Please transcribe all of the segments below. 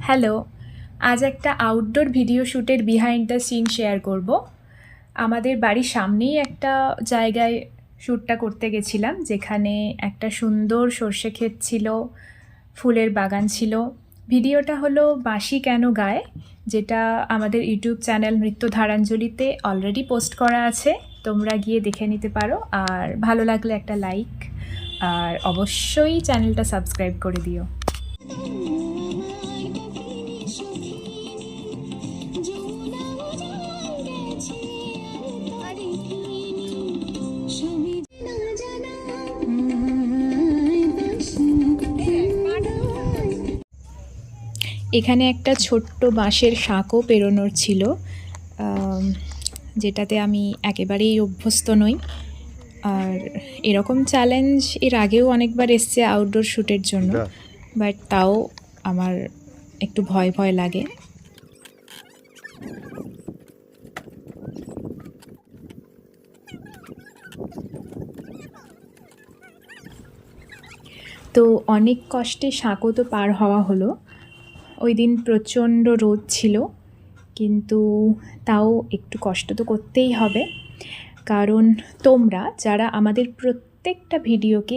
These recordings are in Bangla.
হ্যালো, আজ একটা আউটডোর ভিডিও শ্যুটের বিহাইন্ড দ্য সিন শেয়ার করব। আমাদের বাড়ির সামনেই একটা জায়গায় শ্যুটটা করতে গেছিলাম, যেখানে একটা সুন্দর সর্ষে ক্ষেত ছিল, ফুলের বাগান ছিল। ভিডিওটা হলো বাঁশি কেন গায়, যেটা আমাদের ইউটিউব চ্যানেল নৃত্যধারাঞ্জলিতে অলরেডি পোস্ট করা আছে, তোমরা গিয়ে দেখে নিতে পারো। আর ভালো লাগলে একটা লাইক আর অবশ্যই চ্যানেলটা সাবস্ক্রাইব করে দিও। এখানে একটা ছোট্ট বাঁশের শাঁকও পেরোনোর ছিল, যেটাতে আমি একেবারেই অভ্যস্ত নই। আর এরকম চ্যালেঞ্জ এর আগেও অনেকবার এসছে আউটডোর শ্যুটের জন্য, বাট তাও আমার একটু ভয় ভয় লাগে। তো অনেক কষ্টে শাঁকো তো পার হওয়া হলো। ওই দিন প্রচণ্ড রোদ ছিল, কিন্তু তাও একটু কষ্ট তো করতেই হবে, কারণ তোমরা যারা আমাদের প্রত্যেকটা ভিডিওকে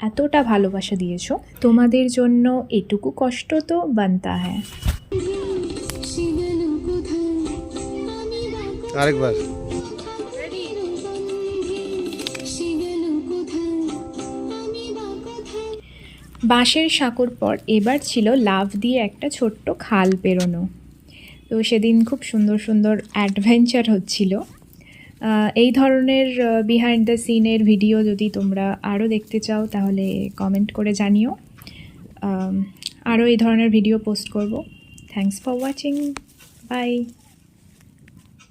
এতটা ভালোবাসা দিয়েছো, তোমাদের জন্য এটুকু কষ্ট তো বানতা হ্যায়। আরেকবার বাঁশের সাঁকোর পর এবার ছিল লাফ দিয়ে একটা ছোট্ট খাল পেরোনো। তো সেদিন খুব সুন্দর সুন্দর অ্যাডভেঞ্চার হচ্ছিল। এই ধরনের বিহাইন্ড দ্য সিনের ভিডিও যদি তোমরা আরও দেখতে চাও, তাহলে কমেন্ট করে জানিও। আরও এই ধরনের ভিডিও পোস্ট করব। Thanks for watching, by.